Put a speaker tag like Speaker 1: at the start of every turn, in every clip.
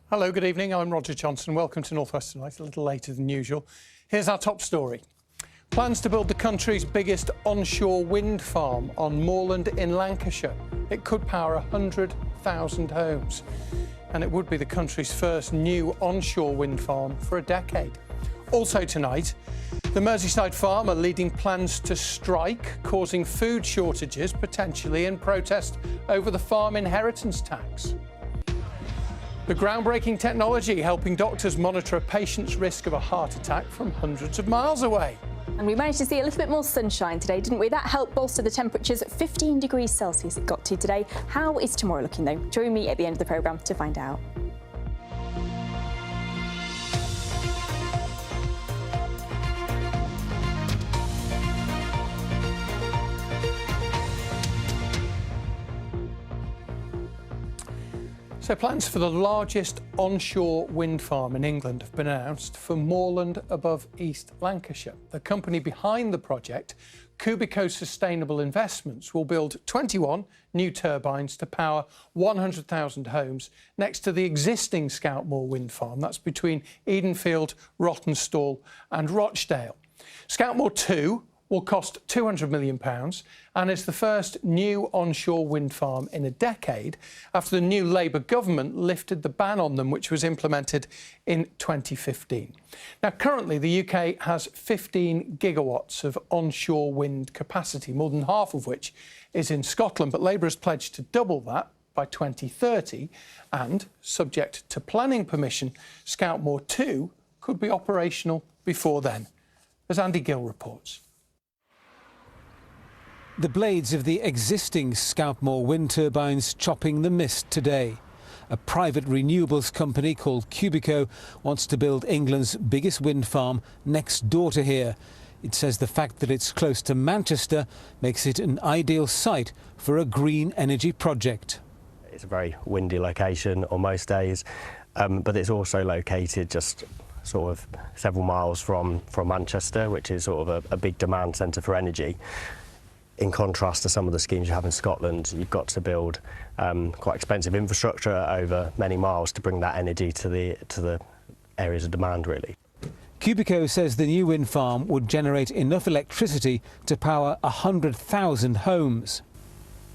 Speaker 1: Hello, good evening. I'm Roger Johnson. Welcome to North West Tonight, a little later than usual. Here's our top story. Plans to build the country's biggest onshore wind farm on moorland in Lancashire. It could power 100,000 homes. And it would be the country's first new onshore wind farm for a decade. Also tonight, the Merseyside farmer leading plans to strike, causing food shortages potentially in protest over the farm inheritance tax. The groundbreaking technology helping doctors monitor a patient's risk of a heart attack from hundreds of miles away.
Speaker 2: And we managed to see a little bit more sunshine today, didn't we? That helped bolster the temperatures at 15 degrees Celsius it got to today. How is tomorrow looking though? Join me at the end of the programme to find out.
Speaker 1: So plans for the largest onshore wind farm in England have been announced for moorland above East Lancashire. The company behind the project, Cubico Sustainable Investments, will build 21 new turbines to power 100,000 homes next to the existing Scoutmoor wind farm. That's between Edenfield, Rawtenstall and Rochdale. Scoutmoor 2 will cost £200 million and is the first new onshore wind farm in a decade after the new Labour government lifted the ban on them, which was implemented in 2015. Now, currently, the UK has 15 gigawatts of onshore wind capacity, more than half of which is in Scotland, but Labour has pledged to double that by 2030 and, subject to planning permission, Scoutmoor 2 could be operational before then, as Andy Gill reports.
Speaker 3: The blades of the existing Scoutmoor wind turbines chopping the mist today. A private renewables company called Cubico wants to build England's biggest wind farm next door to here. It says the fact that it's close to Manchester makes it an ideal site for a green energy project.
Speaker 4: It's a very windy location on most days, but it's also located just sort of several miles from Manchester, which is sort of a big demand centre for energy. In contrast to some of the schemes you have in Scotland, you've got to build quite expensive infrastructure over many miles to bring that energy to the areas of demand, really.
Speaker 3: Cubico says the new wind farm would generate enough electricity to power 100,000 homes.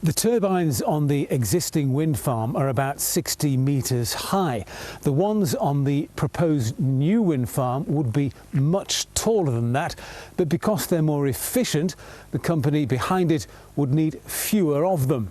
Speaker 3: The turbines on the existing wind farm are about 60 metres high. The ones on the proposed new wind farm would be much taller than that, but because they're more efficient, the company behind it would need fewer of them.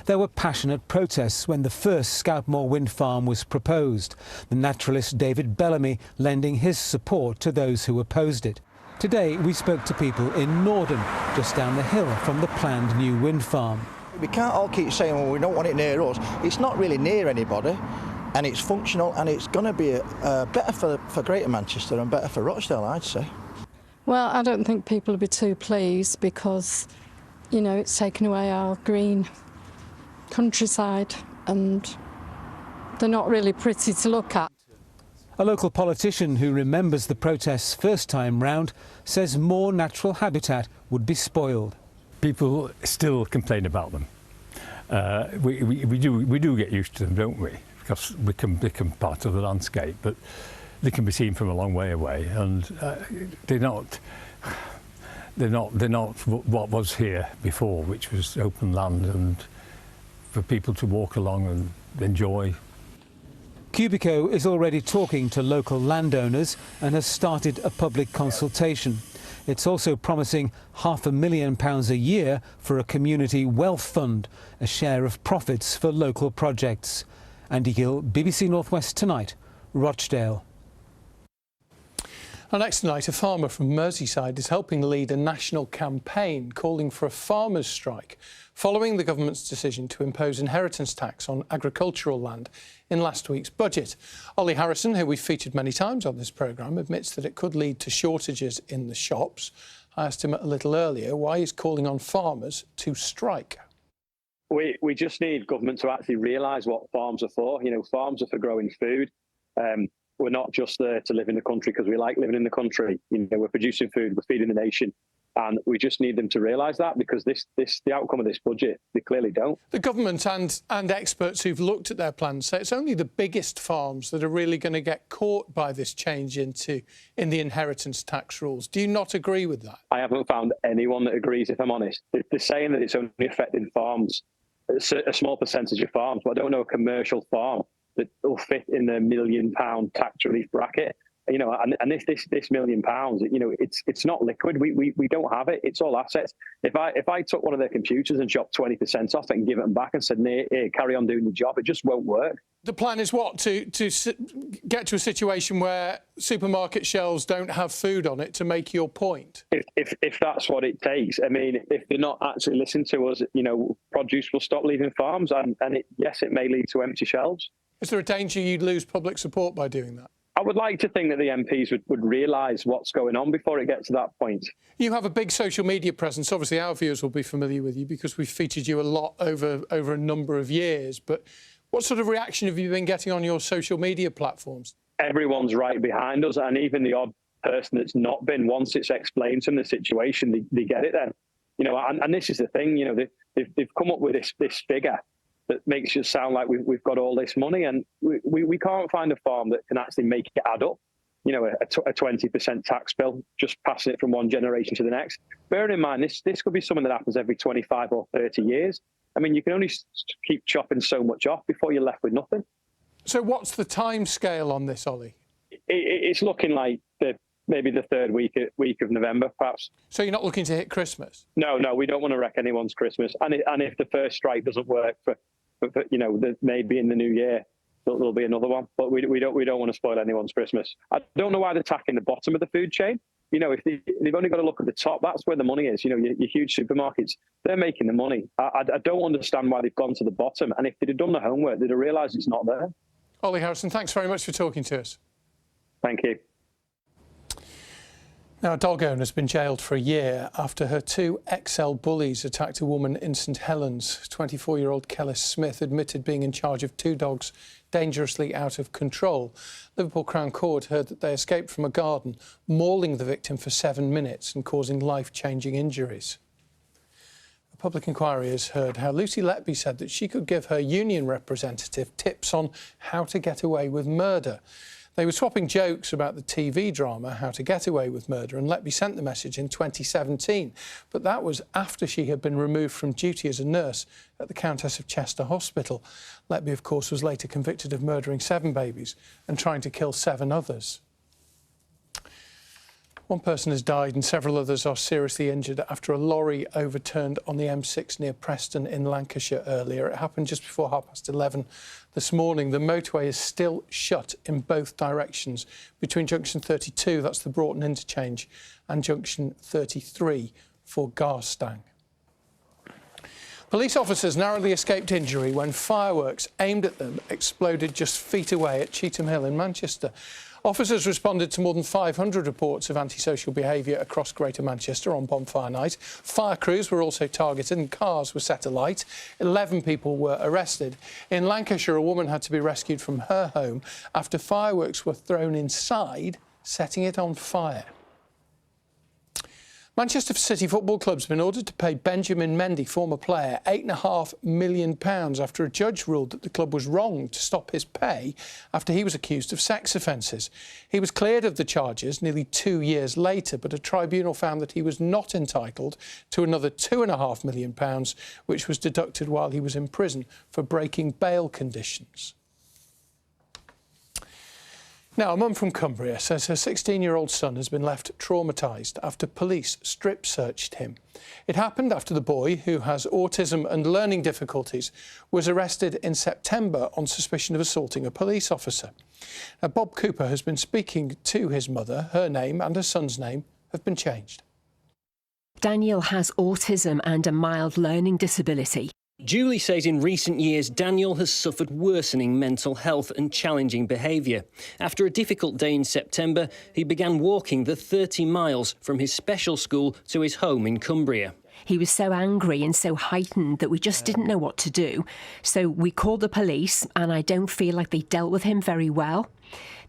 Speaker 3: There were passionate protests when the first Scoutmoor wind farm was proposed, the naturalist David Bellamy lending his support to those who opposed it. Today we spoke to people in Norden, just down the hill from the planned new wind farm.
Speaker 5: We can't all keep saying, well, we don't want it near us. It's not really near anybody, and it's functional, and it's going to be better for Greater Manchester and better for Rochdale, I'd say.
Speaker 6: Well, I don't think people will be too pleased because, you know, it's taken away our green countryside and they're not really pretty to look at.
Speaker 3: A local politician who remembers the protests first time round says more natural habitat would be spoiled.
Speaker 7: People still complain about them. We do get used to them, don't we? Because we can become part of the landscape, but they can be seen from a long way away, and they're not what was here before, which was open land and for people to walk along and enjoy.
Speaker 3: Cubico is already talking to local landowners and has started a public consultation. It's also promising £500,000 a year for a community wealth fund, a share of profits for local projects. Andy Gill, BBC North West Tonight, Rochdale.
Speaker 1: Now, next tonight, a farmer from Merseyside is helping lead a national campaign calling for a farmers' strike following the government's decision to impose inheritance tax on agricultural land in last week's budget. Ollie Harrison, who we've featured many times on this programme, admits that it could lead to shortages in the shops. I asked him a little earlier why he's calling on farmers to strike.
Speaker 8: We just need government to actually realise what farms are for. You know, farms are for growing food. We're not just there to live in the country because we like living in the country. You know, we're producing food, we're feeding the nation. And we just need them to realise that, because the outcome of this budget, they clearly don't.
Speaker 1: The government and experts who've looked at their plans say it's only the biggest farms that are really going to get caught by this change in the inheritance tax rules. Do you not agree with that?
Speaker 8: I haven't found anyone that agrees, if I'm honest. They're saying that it's only affecting farms, a small percentage of farms, but I don't know a commercial farm that will fit in the £1 million tax relief bracket. You know, and this £1 million, you know, it's not liquid. We don't have it. It's all assets. If I took one of their computers and chopped 20% off it and give it them back and said, "Hey, carry on doing the job," it just won't work.
Speaker 1: The plan is what? To get to a situation where supermarket shelves don't have food on it, to make your point?
Speaker 8: If that's what it takes. I mean, if they're not actually listening to us, you know, produce will stop leaving farms, and yes, it may lead to empty shelves.
Speaker 1: Is there a danger you'd lose public support by doing that?
Speaker 8: I would like to think that the MPs would realise what's going on before it gets to that point.
Speaker 1: You have a big social media presence. Obviously, our viewers will be familiar with you because we've featured you a lot over a number of years. But what sort of reaction have you been getting on your social media platforms? Everyone's right behind us, and even the odd person that's not been, once it's explained to them the situation, they get it then. You know, and this is the thing, you know, they've come up with this figure that makes it sound like we've got all this money, and we can't find a farm that can actually make it add up. You know, a 20% tax bill, just passing it from one generation to the next. Bearing in mind, this could be something that happens every 25 or 30 years. I mean, you can only keep chopping so much off before you're left with nothing. So what's the time scale on this, Ollie? It's looking like maybe the third week of November, perhaps. So you're not looking to hit Christmas? No, we don't want to wreck anyone's Christmas. And if the first strike doesn't work for you know, maybe in the new year there'll be another one. But we don't want to spoil anyone's Christmas. I don't know why they're attacking the bottom of the food chain. You know, if they've only got to look at the top, that's where the money is. You know, your huge supermarkets, they're making the money. I don't understand why they've gone to the bottom. And if they'd have done the homework, they'd have realised it's not there. Ollie Harrison, thanks very much for talking to us. Thank you. Now, a dog owner has been jailed for a year after her two XL bullies attacked a woman in St Helens. 24-year-old Kellis Smith admitted being in charge of two dogs dangerously out of control. Liverpool Crown Court heard that they escaped from a garden, mauling the victim for 7 minutes and causing life-changing injuries. A public inquiry has heard how Lucy Letby said that she could give her union representative tips on how to get away with murder. They were swapping jokes about the TV drama How to Get Away with Murder, and Letby sent the message in 2017. But that was after she had been removed from duty as a nurse at the Countess of Chester Hospital. Letby, of course, was later convicted of murdering 7 babies and trying to kill 7 others. One person has died and several others are seriously injured after a lorry overturned on the M6 near Preston in Lancashire earlier. It happened just before 11:30 this morning. The motorway is still shut in both directions between junction 32, that's the Broughton interchange, and junction 33 for Garstang. Police officers narrowly escaped injury when fireworks aimed at them exploded just feet away at Cheetham Hill in Manchester. Officers responded to more than 500 reports of antisocial behaviour across Greater Manchester on Bonfire Night. Fire crews were also targeted and cars were set alight. 11 people were arrested. In Lancashire, a woman had to be rescued from her home after fireworks were thrown inside, setting it on fire. Manchester City Football Club's been ordered to pay Benjamin Mendy, former player, £8.5 million after a judge ruled that the club was wrong to stop his pay after he was accused of sex offences. He was cleared of the charges nearly 2 years later, but a tribunal found that he was not entitled to another £2.5 million, which was deducted while he was in prison for breaking bail conditions. Now, a mum from Cumbria says her 16-year-old son has been left traumatised after police strip-searched him. It happened after the boy, who has autism and learning difficulties, was arrested in September on suspicion of assaulting a police officer. Now, Bob Cooper has been speaking to his mother. Her name and her son's name have been changed.
Speaker 9: Daniel has autism and a mild learning disability.
Speaker 10: Julie says in recent years, Daniel has suffered worsening mental health and challenging behaviour. After a difficult day in September, he began walking the 30 miles from his special school to his home in Cumbria.
Speaker 9: He was so angry and so heightened that we just didn't know what to do. So we called the police, and I don't feel like they dealt with him very well.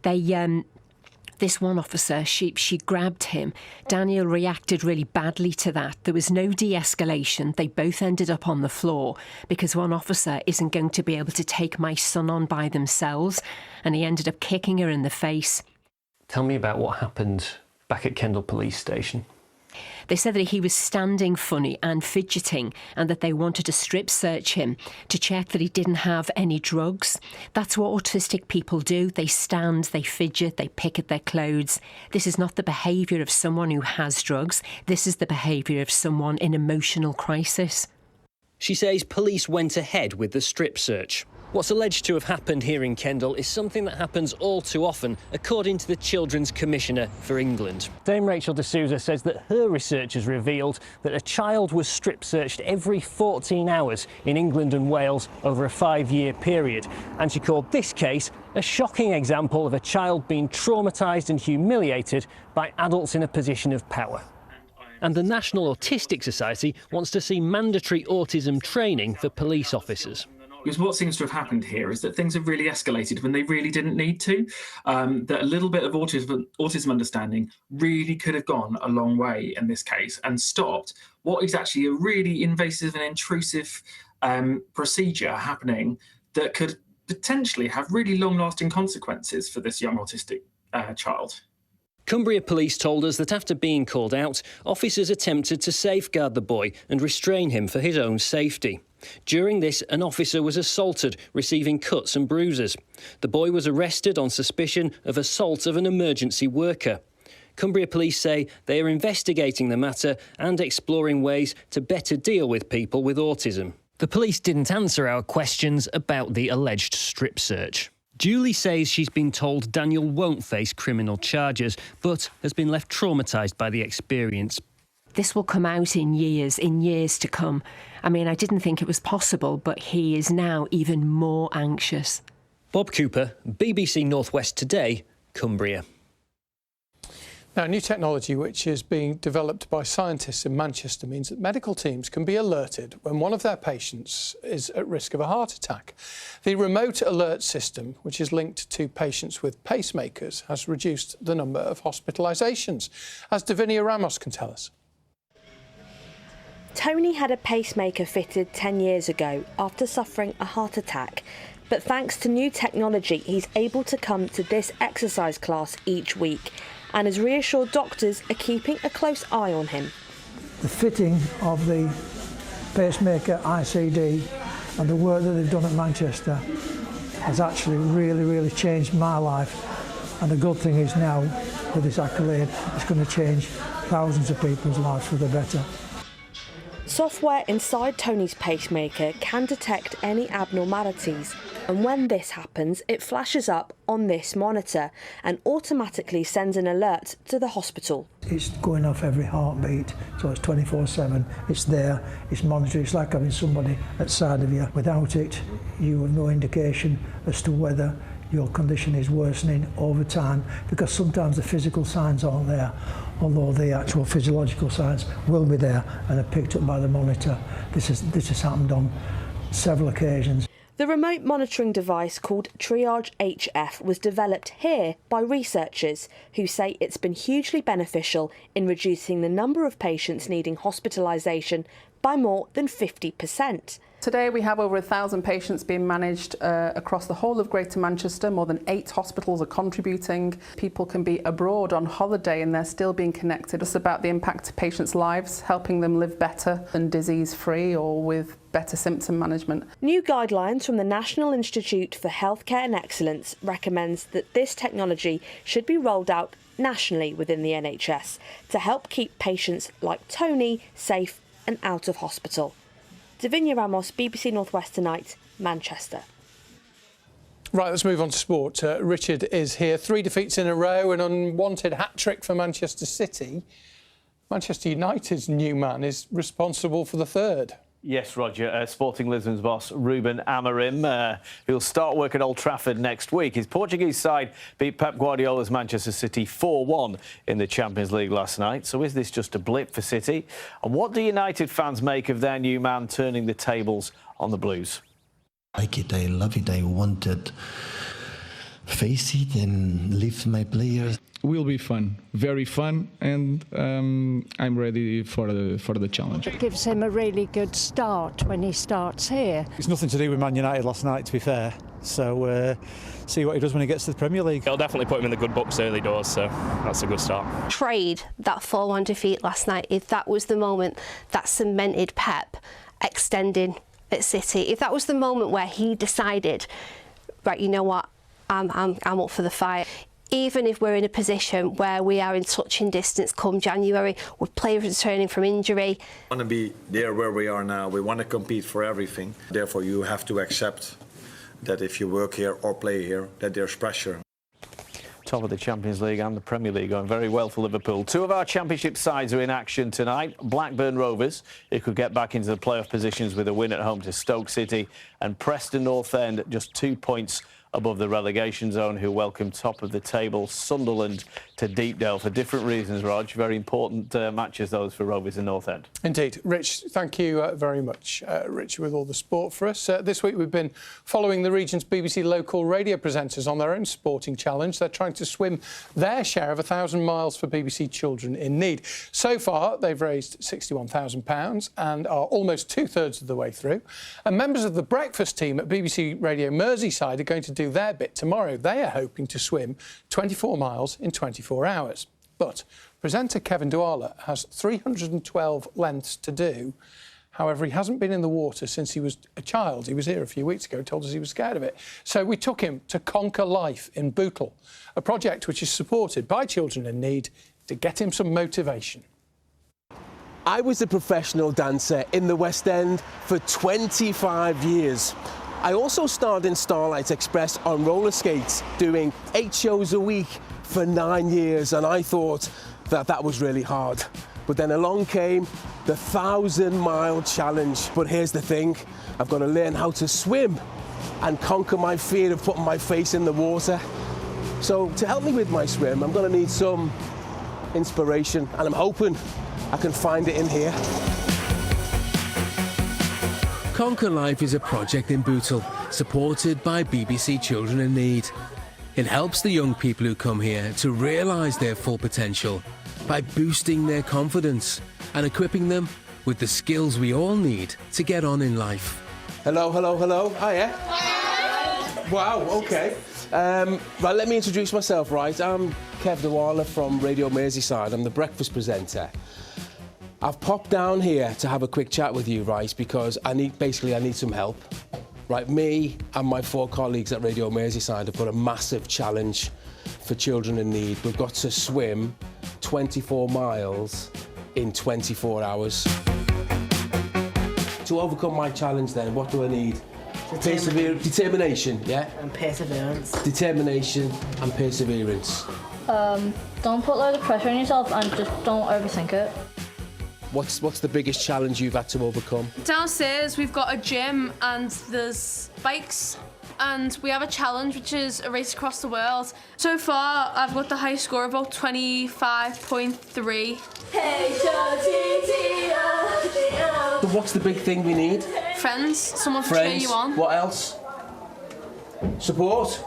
Speaker 9: They This one officer, she grabbed him. Daniel reacted really badly to that. There was no de-escalation. They both ended up on the floor because one officer isn't going to be able to take my son on by themselves, and he ended up kicking her in the face.
Speaker 10: Tell me about what happened back at Kendal Police Station.
Speaker 9: They said that he was standing funny and fidgeting and that they wanted to strip search him to check that he didn't have any drugs. That's what autistic people do. They stand, they fidget, they pick at their clothes. This is not the behaviour of someone who has drugs. This is the behaviour of someone in emotional crisis.
Speaker 10: She says police went ahead with the strip search. What's alleged to have happened here in Kendal is something that happens all too often, according to the Children's Commissioner for England. Dame Rachel D'Souza says that her research has revealed that a child was strip searched every 14 hours in England and Wales over a 5-year period. And she called this case a shocking example of a child being traumatised and humiliated by adults in a position of power. And the National Autistic Society wants to see mandatory autism training for police officers.
Speaker 11: Because what seems to have happened here is that things have really escalated when they really didn't need to. That a little bit of autism understanding really could have gone a long way in this case and stopped what is actually a really invasive and intrusive procedure happening that could potentially have really long-lasting consequences for this young autistic child.
Speaker 10: Cumbria Police told us that after being called out, officers attempted to safeguard the boy and restrain him for his own safety. During this, an officer was assaulted, receiving cuts and bruises. The boy was arrested on suspicion of assault of an emergency worker. Cumbria Police say they are investigating the matter and exploring ways to better deal with people with autism. The police didn't answer our questions about the alleged strip search. Julie says she's been told Daniel won't face criminal charges, but has been left traumatised by the experience.
Speaker 9: This will come out in years to come. I mean, I didn't think it was possible, but he is now even more anxious.
Speaker 10: Bob Cooper, BBC North West Today, Cumbria.
Speaker 1: Now, new technology which is being developed by scientists in Manchester means that medical teams can be alerted when one of their patients is at risk of a heart attack. The remote alert system, which is linked to patients with pacemakers, has reduced the number of hospitalisations, as Davinia Ramos can tell us.
Speaker 12: Tony had a pacemaker fitted 10 years ago after suffering a heart attack. But thanks to new technology, he's able to come to this exercise class each week and has reassured doctors are keeping a close eye on him.
Speaker 13: The fitting of the pacemaker ICD and the work that they've done at Manchester has actually really changed my life. And the good thing is now, with this accolade, it's going to change thousands of people's lives for the better.
Speaker 12: Software inside Tony's pacemaker can detect any abnormalities, and when this happens, it flashes up on this monitor and automatically sends an alert to the hospital.
Speaker 13: It's going off every heartbeat, so it's 24/7. It's there, it's monitored. It's like having somebody at the side of you. Without it, you have no indication as to whether your condition is worsening over time, because sometimes the physical signs aren't there, although the actual physiological signs will be there and are picked up by the monitor. This has happened on several occasions.
Speaker 12: The remote monitoring device called Triage HF was developed here by researchers who say it's been hugely beneficial in reducing the number of patients needing hospitalisation by more than 50%.
Speaker 14: Today we have over 1,000 patients being managed across the whole of Greater Manchester. More than 8 hospitals are contributing. People can be abroad on holiday and they're still being connected. It's about the impact to patients' lives, helping them live better and disease-free or with better symptom management.
Speaker 12: New guidelines from the National Institute for Healthcare and Excellence recommends that this technology should be rolled out nationally within the NHS to help keep patients like Tony safe and out of hospital. Davinia Ramos, BBC North West Tonight, Manchester.
Speaker 1: Right, let's move on to sport. Richard is here. 3 defeats in a row, an unwanted hat-trick for Manchester City. Manchester United's new man is responsible for the third.
Speaker 15: Yes, Roger. Sporting Lisbon's boss, Ruben Amorim, who'll start work at Old Trafford next week. His Portuguese side beat Pep Guardiola's Manchester City 4-1 in the Champions League last night. So is this just a blip for City? And what do United fans make of their new man turning the tables on the Blues?
Speaker 16: I like it, I love it, I want it. face it and lift my players.
Speaker 17: Will be fun, very fun, and I'm ready for the challenge.
Speaker 18: It gives him a really good start when he starts here.
Speaker 19: It's nothing to do with Man United last night, to be fair. So see what he does when he gets to the Premier League.
Speaker 20: It'll definitely put him in the good books early doors, so that's a good start.
Speaker 21: Trade that 4-1 defeat last night, if that was the moment that cemented Pep extending at City, if that was the moment where he decided, right, you know what, I'm up for the fight. Even if we're in a position where we are in touching distance come January, with players returning from injury.
Speaker 22: We want to be there where we are now. We want to compete for everything. Therefore, you have to accept that if you work here or play here, that there's pressure.
Speaker 15: Top of the Champions League and the Premier League going very well for Liverpool. Two of our Championship sides are in action tonight. Blackburn Rovers, who could get back into the playoff positions with a win at home to Stoke City, and Preston North End, just 2 points above the relegation zone, who welcome top of the table Sunderland to Deepdale for different reasons, Rog. Very important matches, those for Rovers and North End.
Speaker 1: Indeed. Rich, thank you very much. Rich with all the sport for us. This week we've been following the region's BBC local radio presenters on their own sporting challenge. They're trying to swim their share of 1,000 miles for BBC Children in Need. So far, they've raised £61,000 and are almost 2/3 of the way through. And members of the breakfast team at BBC Radio Merseyside are going to do their bit tomorrow. They are hoping to swim 24 miles in 24 hours. But presenter Kevin Douala has 312 lengths to do. However, he hasn't been in the water since he was a child. He was here a few weeks ago, told us he was scared of it. So we took him to Conquer Life in Bootle, a project which is supported by Children in Need to get him some motivation.
Speaker 23: I was a professional dancer in the West End for 25 years. I also starred in Starlight Express on roller skates, doing 8 shows a week for 9 years, and I thought that was really hard. But then along came the 1,000-mile challenge. But here's the thing, I've got to learn how to swim and conquer my fear of putting my face in the water. So to help me with my swim, I'm going to need some inspiration, and I'm hoping I can find it in here.
Speaker 24: Conquer Life is a project in Bootle, supported by BBC Children in Need. It helps the young people who come here to realise their full potential by boosting their confidence and equipping them with the skills we all need to get on in life.
Speaker 23: Hello, hello, hello. Hiya. Wow, okay. Right, let me introduce myself, right? I'm Kev Douala from Radio Merseyside. I'm the breakfast presenter. I've popped down here to have a quick chat with you, right, because I need some help. Right, me and my 4 colleagues at Radio Merseyside have got a massive challenge for Children in Need. We've got to swim 24 miles in 24 hours. To overcome my challenge then, what do I need? Determination, yeah?
Speaker 25: And perseverance.
Speaker 23: Determination and perseverance.
Speaker 26: Don't put a load of pressure on yourself and just don't overthink it.
Speaker 23: What's the biggest challenge you've had to overcome?
Speaker 27: Downstairs we've got a gym and there's bikes and we have a challenge which is a race across the world. So far I've got the high score of about 25.3.
Speaker 23: So what's the big thing we need?
Speaker 27: Friends, someone to cheer you on.
Speaker 23: What else? Support.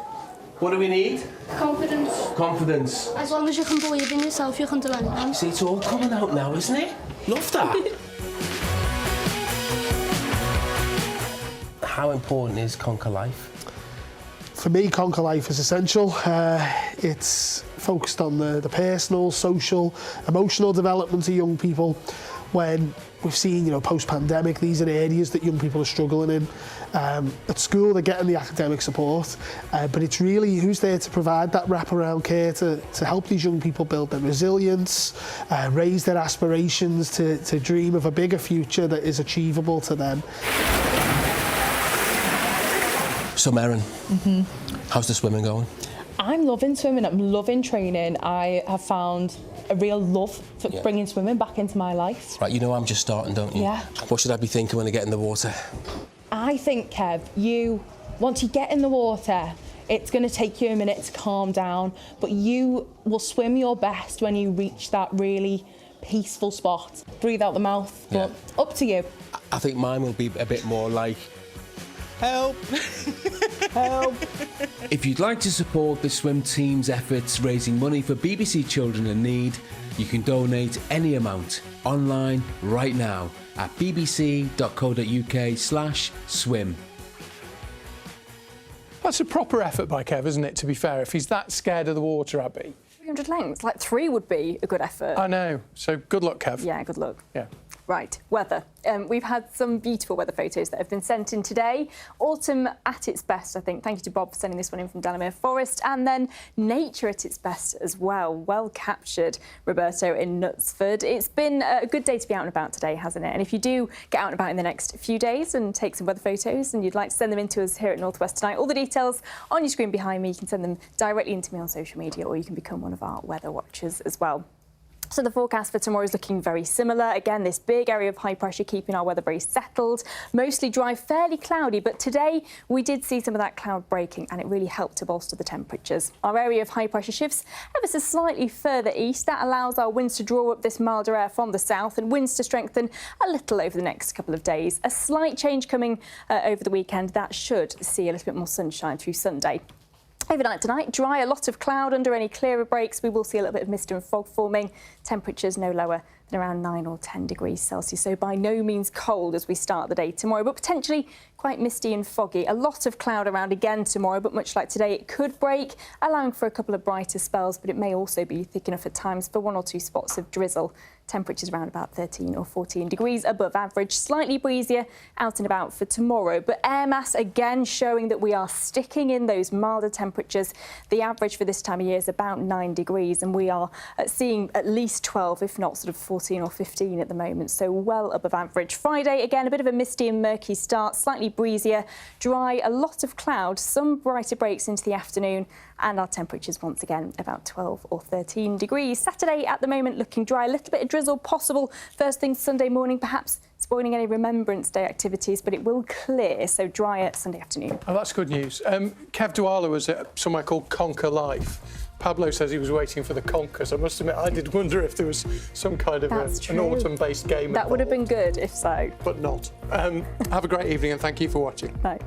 Speaker 23: What do we need?
Speaker 26: Confidence.
Speaker 23: Confidence.
Speaker 26: As long as you can believe in yourself, you can do anything.
Speaker 23: See, it's all coming out now, isn't it? Love that. How important is Conquer Life?
Speaker 28: For me, Conquer Life is essential. It's focused on the personal, social, emotional development of young people. When we've seen, post-pandemic, these are areas that young people are struggling in. At school, they're getting the academic support, but it's really who's there to provide that wraparound care to help these young people build their resilience, raise their aspirations to dream of a bigger future that is achievable to them.
Speaker 23: So, Maren, how's the swimming going?
Speaker 29: I'm loving swimming, I'm loving training. I have found a real love for bringing swimming back into my life.
Speaker 23: Right, I'm just starting, don't you?
Speaker 29: Yeah.
Speaker 23: What should I be thinking when I get in the water?
Speaker 29: I think, Kev, once you get in the water, it's going to take you a minute to calm down, but you will swim your best when you reach that really peaceful spot. Breathe out the mouth, but up to you.
Speaker 23: I think mine will be a bit more like, help,
Speaker 29: Help.
Speaker 24: If you'd like to support the swim team's efforts raising money for BBC Children in Need, you can donate any amount online right now at bbc.co.uk/swim.
Speaker 1: That's a proper effort by Kev, isn't it, to be fair, if he's that scared of the water, Abby?
Speaker 2: 300 lengths, like 3 would be a good effort.
Speaker 1: I know. So good luck, Kev.
Speaker 2: Yeah, good luck.
Speaker 1: Yeah.
Speaker 2: Right, weather. We've had some beautiful weather photos that have been sent in today. Autumn at its best, I think. Thank you to Bob for sending this one in from Delamere Forest. And then nature at its best as well. Well captured, Roberto, in Knutsford. It's been a good day to be out and about today, hasn't it? And if you do get out and about in the next few days and take some weather photos and you'd like to send them in to us here at North West Tonight, all the details on your screen behind me. You can send them directly into me on social media, or you can become one of our weather watchers as well. So the forecast for tomorrow is looking very similar. Again, this big area of high pressure keeping our weather very settled. Mostly dry, fairly cloudy, but today we did see some of that cloud breaking and it really helped to bolster the temperatures. Our area of high pressure shifts ever so slightly further east. That allows our winds to draw up this milder air from the south and winds to strengthen a little over the next couple of days. A slight change coming over the weekend. That should see a little bit more sunshine through Sunday. Overnight tonight, dry, a lot of cloud under any clearer breaks. We will see a little bit of mist and fog forming. Temperatures no lower than around 9 or 10 degrees Celsius. So by no means cold as we start the day tomorrow, but potentially quite misty and foggy. A lot of cloud around again tomorrow, but much like today, it could break, allowing for a couple of brighter spells, but it may also be thick enough at times for 1 or 2 spots of drizzle. Temperatures around about 13 or 14 degrees above average, slightly breezier out and about for tomorrow. But air mass again showing that we are sticking in those milder temperatures. The average for this time of year is about 9 degrees and we are seeing at least 12, if not sort of 14 or 15 at the moment. So well above average. Friday, again, a bit of a misty and murky start, slightly breezier, dry, a lot of cloud, some brighter breaks into the afternoon. And our temperatures once again about 12 or 13 degrees. Saturday at the moment looking dry, a little bit of drizzle possible first thing Sunday morning, perhaps spoiling any Remembrance Day activities, but it will clear, so drier Sunday afternoon.
Speaker 1: Oh, that's good news. Kev Duala was at somewhere called Conquer Life. Pablo says he was waiting for the Conkers. I must admit, I did wonder if there was some kind of an autumn-based game.
Speaker 2: That would have been good, if so.
Speaker 1: But not. Have a great evening and thank you for watching.
Speaker 2: Bye.